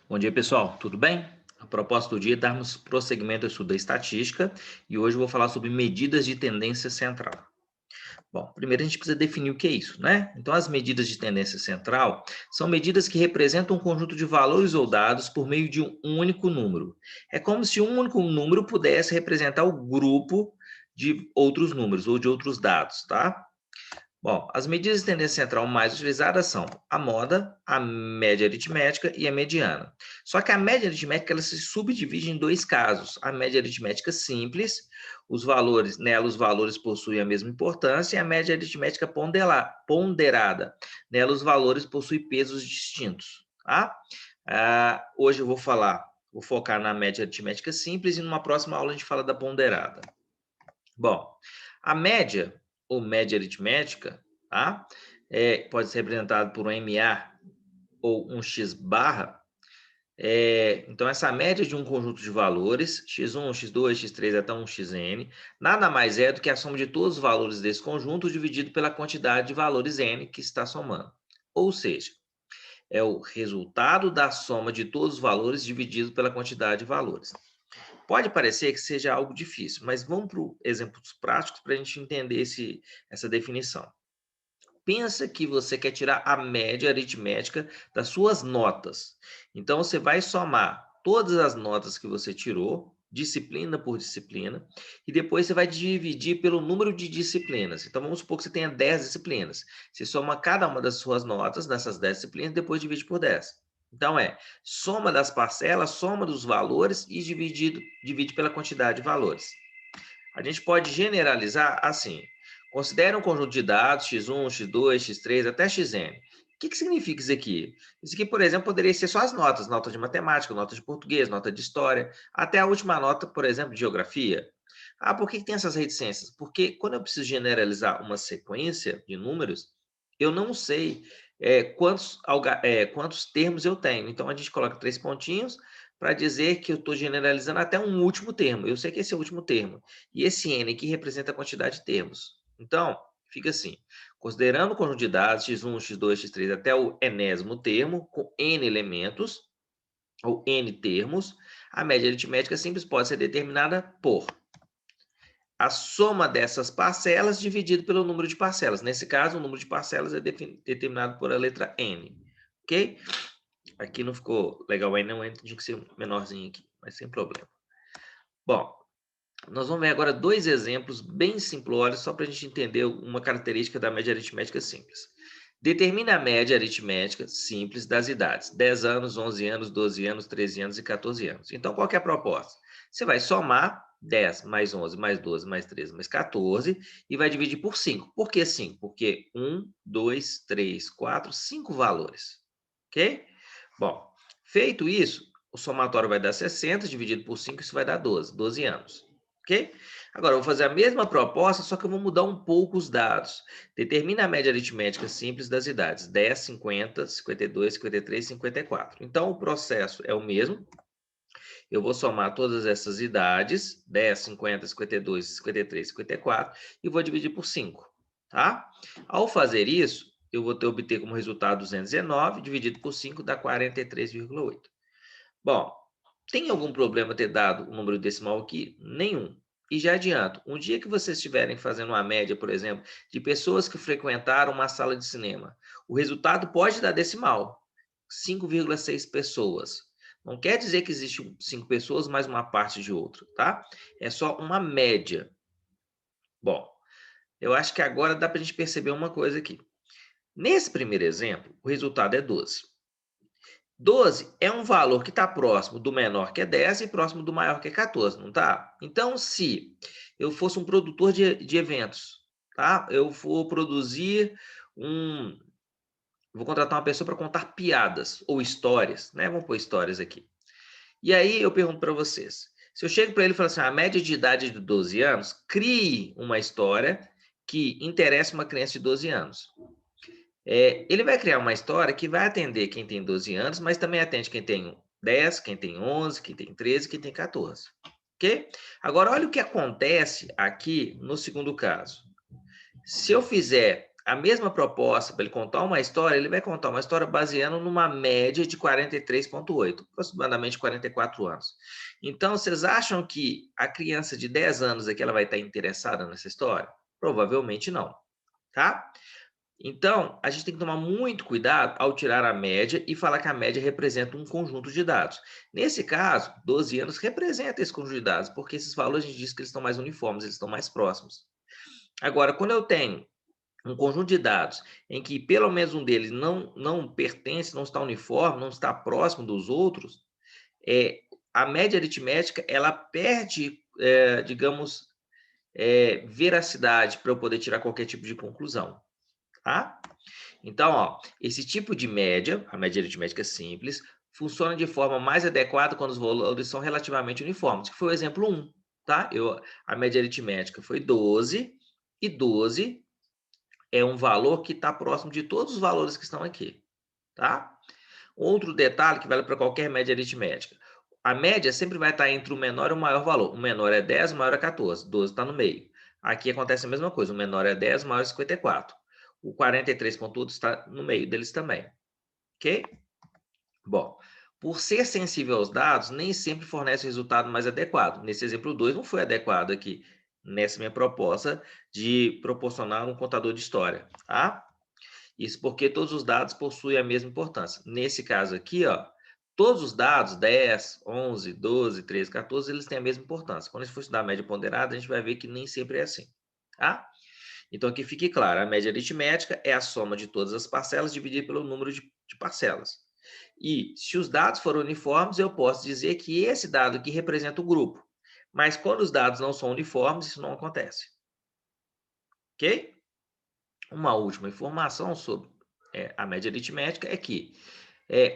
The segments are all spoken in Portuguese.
Bom dia, pessoal. Tudo bem? A propósito do dia, darmos prosseguimento ao estudo da estatística e hoje eu vou falar sobre medidas de tendência central. Bom, primeiro a gente precisa definir o que é isso, né? Então, as medidas de tendência central são medidas que representam um conjunto de valores ou dados por meio de um único número. É como se um único número pudesse representar o grupo de outros números ou de outros dados, tá? Bom, as medidas de tendência central mais utilizadas são a moda, a média aritmética e a mediana. Só que a média aritmética ela se subdivide em dois casos. A média aritmética simples, nela os valores possuem a mesma importância, e a média aritmética ponderada, nela os valores possuem pesos distintos. Tá? Hoje eu vou focar na média aritmética simples e numa próxima aula a gente fala da ponderada. Bom, a média ou média aritmética, tá? Pode ser representado por um MA ou um X barra. Então, essa média de um conjunto de valores, x1, x2, x3 até um xn, nada mais é do que a soma de todos os valores desse conjunto dividido pela quantidade de valores n que está somando. Ou seja, é o resultado da soma de todos os valores dividido pela quantidade de valores. Pode parecer que seja algo difícil, mas vamos para exemplos práticos para a gente entender essa definição. Pensa que você quer tirar a média aritmética das suas notas. Então, você vai somar todas as notas que você tirou, disciplina por disciplina, e depois você vai dividir pelo número de disciplinas. Então, vamos supor que você tenha 10 disciplinas. Você soma cada uma das suas notas nessas 10 disciplinas e depois divide por 10. Então, soma das parcelas, soma dos valores e divide pela quantidade de valores. A gente pode generalizar assim. Considere um conjunto de dados, x1, x2, x3, até xn. O que significa isso aqui? Isso aqui, por exemplo, poderia ser só as notas. Nota de matemática, nota de português, nota de história, até a última nota, por exemplo, de geografia. Por que tem essas reticências? Porque quando eu preciso generalizar uma sequência de números, eu não sei quantos termos eu tenho. Então, a gente coloca 3 pontinhos para dizer que eu estou generalizando até um último termo. Eu sei que esse é o último termo. E esse n aqui representa a quantidade de termos. Então, fica assim. Considerando o conjunto de dados x1, x2, x3 até o enésimo termo, com n elementos, ou n termos, a média aritmética simples pode ser determinada por a soma dessas parcelas dividido pelo número de parcelas. Nesse caso, o número de parcelas é determinado por a letra n. Ok? Aqui não ficou legal, o n não tinha que ser menorzinho aqui, mas sem problema. Bom, nós vamos ver agora dois exemplos bem simplórios, só para a gente entender uma característica da média aritmética simples. Determine a média aritmética simples das idades: 10 anos, 11 anos, 12 anos, 13 anos e 14 anos. Então, qual que é a proposta? Você vai somar 10 mais 11 mais 12 mais 13 mais 14 e vai dividir por 5. Por que 5? Porque 1, 2, 3, 4, 5 valores. Ok? Bom, feito isso, o somatório vai dar 60, dividido por 5, isso vai dar 12 anos. Ok? Agora, eu vou fazer a mesma proposta, só que eu vou mudar um pouco os dados. Determina a média aritmética simples das idades: 10, 50, 52, 53 e 54. Então, o processo é o mesmo. Eu vou somar todas essas idades, 10, 50, 52, 53, 54, e vou dividir por 5. Tá? Ao fazer isso, eu vou obter como resultado 219, dividido por 5, dá 43,8. Bom, tem algum problema ter dado o número decimal aqui? Nenhum. E já adianto, um dia que vocês estiverem fazendo uma média, por exemplo, de pessoas que frequentaram uma sala de cinema, o resultado pode dar decimal, 5,6 pessoas. Não quer dizer que existe 5 pessoas mais uma parte de outro, tá? É só uma média. Bom, eu acho que agora dá para a gente perceber uma coisa aqui. Nesse primeiro exemplo, o resultado é 12. 12 é um valor que está próximo do menor, que é 10, e próximo do maior, que é 14, não está? Então, se eu fosse um produtor de eventos, tá? Eu vou produzir Vou contratar uma pessoa para contar piadas ou histórias, né? Vamos pôr histórias aqui. E aí eu pergunto para vocês, se eu chego para ele e falo assim, a média de idade de 12 anos, crie uma história que interesse uma criança de 12 anos. Ele vai criar uma história que vai atender quem tem 12 anos, mas também atende quem tem 10, quem tem 11, quem tem 13, quem tem 14. Ok? Agora, olha o que acontece aqui no segundo caso. Se eu fizer a mesma proposta para ele contar uma história, ele vai contar uma história baseando numa média de 43,8, aproximadamente 44 anos. Então, vocês acham que a criança de 10 anos aqui ela vai estar interessada nessa história? Provavelmente não, tá? Então, a gente tem que tomar muito cuidado ao tirar a média e falar que a média representa um conjunto de dados. Nesse caso, 12 anos representa esse conjunto de dados, porque esses valores a gente diz que eles estão mais uniformes, eles estão mais próximos. Agora, quando eu tenho um conjunto de dados em que pelo menos um deles não pertence, não está uniforme, não está próximo dos outros, a média aritmética ela perde, digamos, veracidade para eu poder tirar qualquer tipo de conclusão, tá? Então, ó, esse tipo de média, a média aritmética simples, funciona de forma mais adequada quando os valores são relativamente uniformes, que foi o exemplo 1, tá? A média aritmética foi 12, e 12 é um valor que está próximo de todos os valores que estão aqui, tá? Outro detalhe que vale para qualquer média aritmética. A média sempre vai estar entre o menor e o maior valor. O menor é 10, o maior é 14. 12 está no meio. Aqui acontece a mesma coisa. O menor é 10, o maior é 54. O 43,8 está no meio deles também. Ok? Bom, por ser sensível aos dados, nem sempre fornece o resultado mais adequado. Nesse exemplo 2, não foi adequado aqui, nessa minha proposta de proporcionar um contador de história, tá? Isso porque todos os dados possuem a mesma importância. Nesse caso aqui, ó, todos os dados, 10, 11, 12, 13, 14, eles têm a mesma importância. Quando a gente for estudar a média ponderada, a gente vai ver que nem sempre é assim, tá? Então, aqui fique claro, a média aritmética é a soma de todas as parcelas dividida pelo número de parcelas. E se os dados forem uniformes, eu posso dizer que esse dado aqui representa o grupo. Mas quando os dados não são uniformes, isso não acontece. Ok? Uma última informação sobre a média aritmética é que,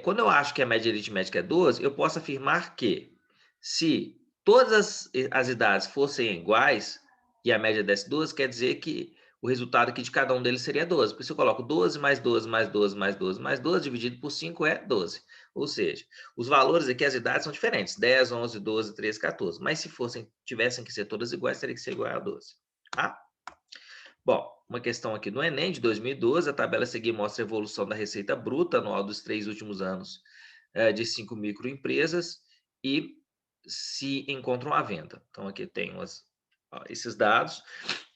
quando eu acho que a média aritmética é 12, eu posso afirmar que se todas as idades fossem iguais e a média desse 12, quer dizer que o resultado aqui de cada um deles seria 12. Porque se eu coloco 12 mais 12 mais 12 mais 12 mais 12, dividido por 5 é 12. Ou seja, os valores aqui, as idades são diferentes. 10, 11, 12, 13, 14. Mas se tivessem que ser todas iguais, teria que ser igual a 12. Tá? Bom, uma questão aqui no Enem de 2012, a tabela a seguir mostra a evolução da receita bruta anual dos 3 últimos anos de 5 microempresas e se encontram à venda. Então, aqui tem esses dados.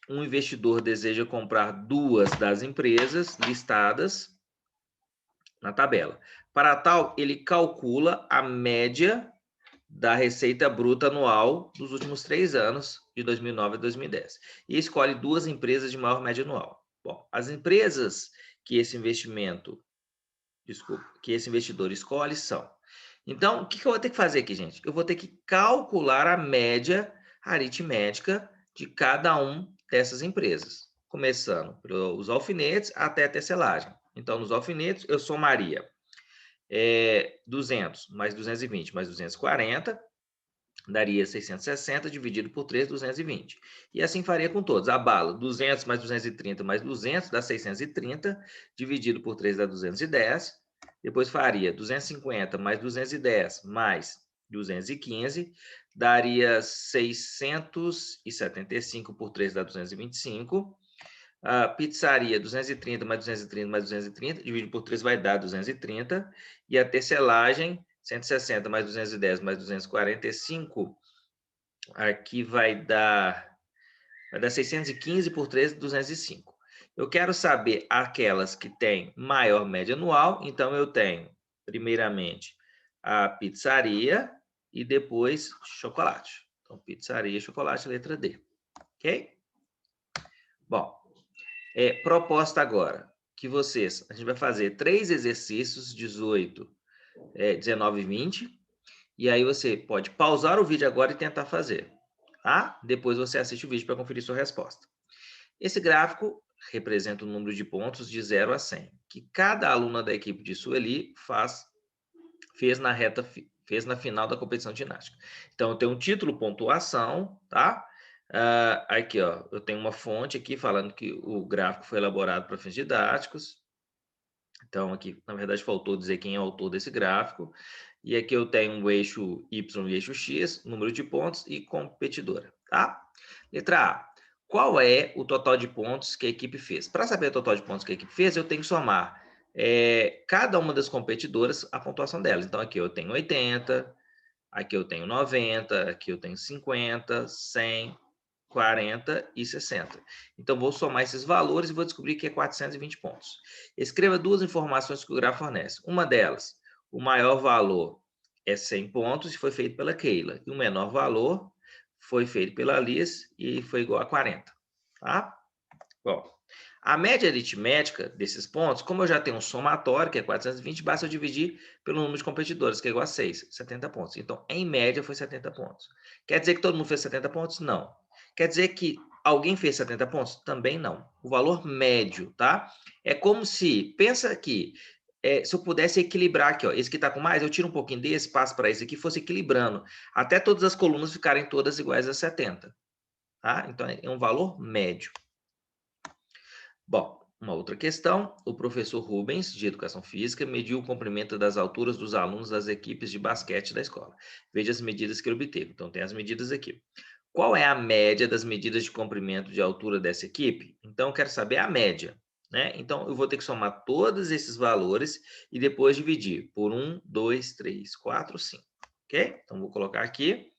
Um investidor deseja comprar 2 das empresas listadas na tabela. Para tal, ele calcula a média da receita bruta anual dos últimos 3 anos, de 2009 a 2010, e escolhe 2 empresas de maior média anual. Bom, as empresas que esse investidor escolhe são. Então, o que eu vou ter que fazer aqui, gente? Eu vou ter que calcular a média aritmética de cada um dessas empresas, começando pelos alfinetes até a tecelagem. Então, nos alfinetes, eu somaria 200 mais 220 mais 240, daria 660 dividido por 3, 220. E assim faria com todos. A bala, 200 mais 230 mais 200 dá 630, dividido por 3 dá 210. Depois faria 250 mais 210 mais 215, daria 675 por 3 dá 225. A pizzaria, 230 mais 230 mais 230, dividido por 3 vai dar 230. E a tecelagem, 160 mais 210 mais 245, aqui vai dar 615 por 3, 205. Eu quero saber aquelas que têm maior média anual, então eu tenho, primeiramente, a pizzaria e depois chocolate. Então, pizzaria, chocolate, letra D. Ok? Bom, proposta agora que a gente vai fazer 3 exercícios, 18, 19 e 20, e aí você pode pausar o vídeo agora e tentar fazer, tá? Depois você assiste o vídeo para conferir sua resposta. Esse gráfico representa o número de pontos de 0 a 100, que cada aluna da equipe de Sueli fez na final da competição de ginástica. Então, eu tenho um título, pontuação, tá? Aqui, ó, eu tenho uma fonte aqui falando que o gráfico foi elaborado para fins didáticos. Então, aqui, na verdade, faltou dizer quem é o autor desse gráfico. E aqui eu tenho o eixo Y e o eixo X, número de pontos e competidora, tá? Letra A. qual é o total de pontos que a equipe fez? Para saber o total de pontos que a equipe fez, eu tenho que somar cada uma das competidoras, a pontuação delas. Então, aqui eu tenho 80, aqui eu tenho 90, aqui eu tenho 50, 100, 40 e 60. Então, vou somar esses valores e vou descobrir que é 420 pontos. Escreva duas informações que o gráfico fornece. Uma delas, o maior valor é 100 pontos e foi feito pela Keila. E o menor valor foi feito pela Liz e foi igual a 40. Tá? Bom, a média aritmética desses pontos, como eu já tenho um somatório, que é 420, basta eu dividir pelo número de competidores, que é igual a 6, 70 pontos. Então, em média, foi 70 pontos. Quer dizer que todo mundo fez 70 pontos? Não. Quer dizer que alguém fez 70 pontos? Também não. O valor médio, tá? É como se, pensa aqui, se eu pudesse equilibrar aqui, ó, esse que está com mais, eu tiro um pouquinho desse, passo para esse aqui, fosse equilibrando, até todas as colunas ficarem todas iguais a 70, tá? Então, é um valor médio. Bom, uma outra questão, o professor Rubens, de Educação Física, mediu o comprimento das alturas dos alunos das equipes de basquete da escola. Veja as medidas que ele obteve. Então, tem as medidas aqui. Qual é a média das medidas de comprimento de altura dessa equipe? Então, eu quero saber a média, né? Então, eu vou ter que somar todos esses valores e depois dividir por 1, 2, 3, 4, 5. Ok? Então, vou colocar aqui.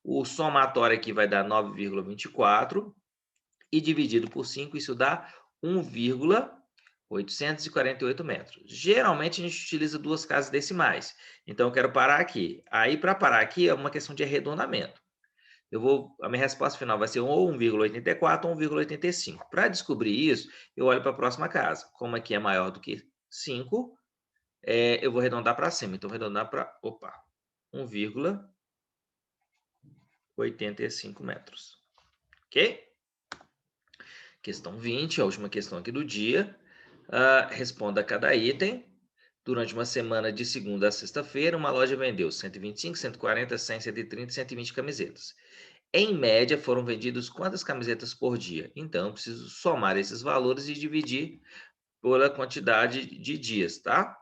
O somatório aqui vai dar 9,24 e dividido por 5, isso dá 1,848 metros. Geralmente, a gente utiliza duas casas decimais. Então, eu quero parar aqui. Aí, para parar aqui, é uma questão de arredondamento. A minha resposta final vai ser ou 1,84 ou 1,85. Para descobrir isso, eu olho para a próxima casa. Como aqui é maior do que 5, eu vou arredondar para cima. Então, vou arredondar para, 1,85 metros. Ok? Questão 20, a última questão aqui do dia. Responda a cada item. Durante uma semana de segunda a sexta-feira, uma loja vendeu 125, 140, 100, 130 e 120 camisetas. Em média, foram vendidas quantas camisetas por dia? Então, eu preciso somar esses valores e dividir pela quantidade de dias, tá?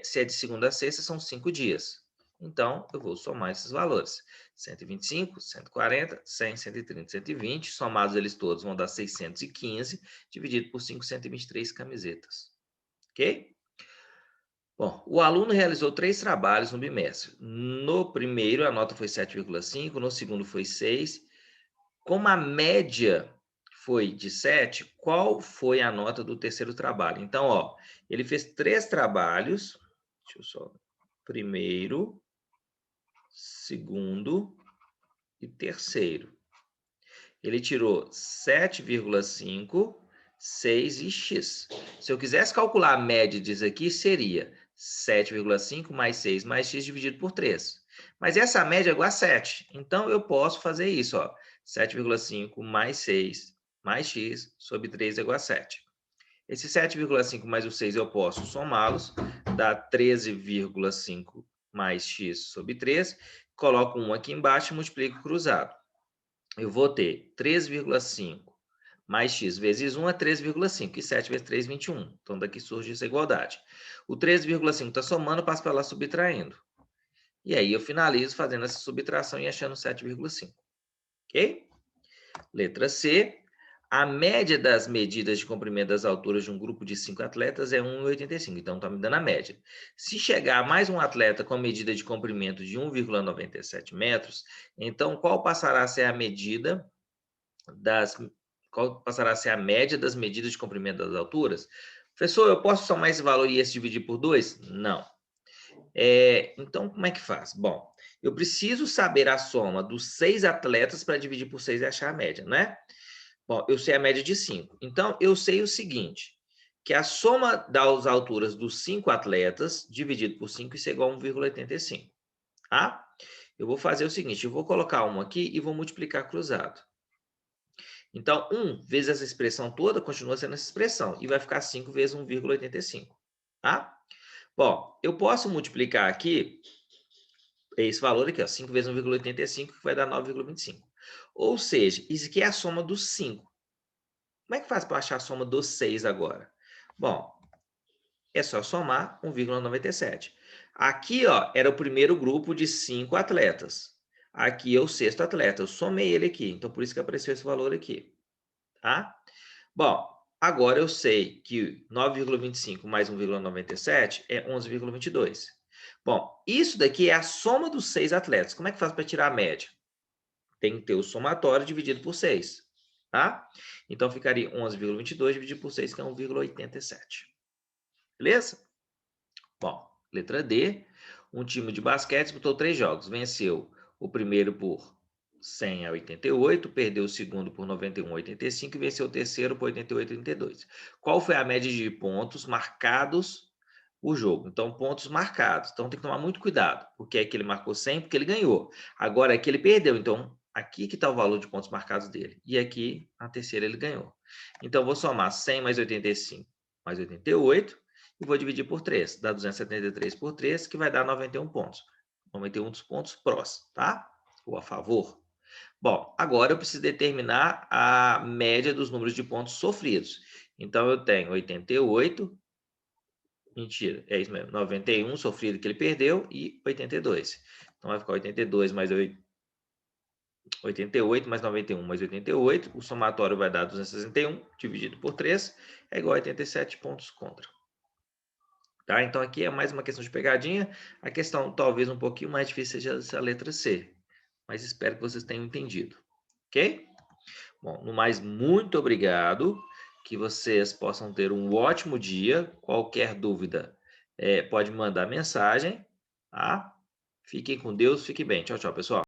Se é de segunda a sexta, são 5 dias. Então, eu vou somar esses valores. 125, 140, 100, 130, 120. Somados eles todos vão dar 615, dividido por 5, 123 camisetas. Ok? Bom, o aluno realizou 3 trabalhos no bimestre. No primeiro, a nota foi 7,5, no segundo foi 6. Como a média foi de 7, qual foi a nota do terceiro trabalho? Então, ó, ele fez 3 trabalhos. Deixa eu só. Primeiro, segundo e terceiro. Ele tirou 7,5, 6 e x. Se eu quisesse calcular a média disso aqui, seria 7,5 mais 6 mais x dividido por 3. Mas essa média é igual a 7. Então, eu posso fazer isso, ó. 7,5 mais 6 mais x sobre 3 é igual a 7. Esse 7,5 mais o 6 eu posso somá-los, dá 13,5 mais x sobre 3. Coloco 1 aqui embaixo e multiplico cruzado. Eu vou ter 3,5 mais x vezes 1 é 3,5. E 7 vezes 3, 21. Então, daqui surge essa igualdade. O 3,5 está somando, passo para lá subtraindo. E aí, eu finalizo fazendo essa subtração e achando 7,5. Ok? Letra C. A média das medidas de comprimento das alturas de um grupo de 5 atletas é 1,85. Então, está me dando a média. Se chegar mais um atleta com a medida de comprimento de 1,97 metros, então qual passará a ser a medida qual passará a ser a média das medidas de comprimento das alturas? Professor, eu posso somar esse valor e esse dividir por 2? Não. Então, como é que faz? Bom, eu preciso saber a soma dos 6 atletas para dividir por 6 e achar a média, né? Bom, eu sei a média de 5. Então, eu sei o seguinte, que a soma das alturas dos 5 atletas dividido por 5, isso é igual a 1,85, tá? Eu vou fazer o seguinte, eu vou colocar 1 aqui e vou multiplicar cruzado. Então, 1 vezes essa expressão toda continua sendo essa expressão, e vai ficar 5 vezes 1,85, tá? Bom, eu posso multiplicar aqui esse valor aqui, ó, 5 vezes 1,85, que vai dar 9,25. Ou seja, isso aqui é a soma dos 5. Como é que faz para achar a soma dos 6 agora? Bom, é só somar 1,97. Aqui, ó, era o primeiro grupo de 5 atletas. Aqui é o sexto atleta. Eu somei ele aqui, então por isso que apareceu esse valor aqui. tá? Bom, agora eu sei que 9,25 mais 1,97 é 11,22. Bom, isso daqui é a soma dos 6 atletas. Como é que faz para tirar a média? Tem que ter o somatório dividido por 6, tá? Então, ficaria 11,22 dividido por 6, que é 1,87. Beleza? Bom, letra D. Um time de basquete disputou 3 jogos. Venceu o primeiro por 100 a 88, perdeu o segundo por 91 a 85 e venceu o terceiro por 88 a 32. Qual foi a média de pontos marcados por jogo? Então, pontos marcados. Então, tem que tomar muito cuidado, porque aqui ele marcou 100 porque ele ganhou. Agora, aqui ele perdeu. Então, aqui que está o valor de pontos marcados dele. E aqui, na terceira, ele ganhou. Então, vou somar 100 mais 85 mais 88 e vou dividir por 3. Dá 273 por 3, que vai dar 91 pontos. 91 dos pontos prós, tá? Ou a favor. Bom, agora eu preciso determinar a média dos números de pontos sofridos. Então, eu tenho 88, mentira, é isso mesmo, 91 sofrido que ele perdeu e 82. Então, vai ficar 82 mais 88 mais 91 mais 88. O somatório vai dar 261, dividido por 3, é igual a 87 pontos contra. Tá? Então, aqui é mais uma questão de pegadinha. A questão talvez um pouquinho mais difícil seja a letra C. Mas espero que vocês tenham entendido. Ok? Bom, no mais, muito obrigado. Que vocês possam ter um ótimo dia. Qualquer dúvida, pode mandar mensagem. Tá? Fiquem com Deus. Fiquem bem. Tchau, tchau, pessoal.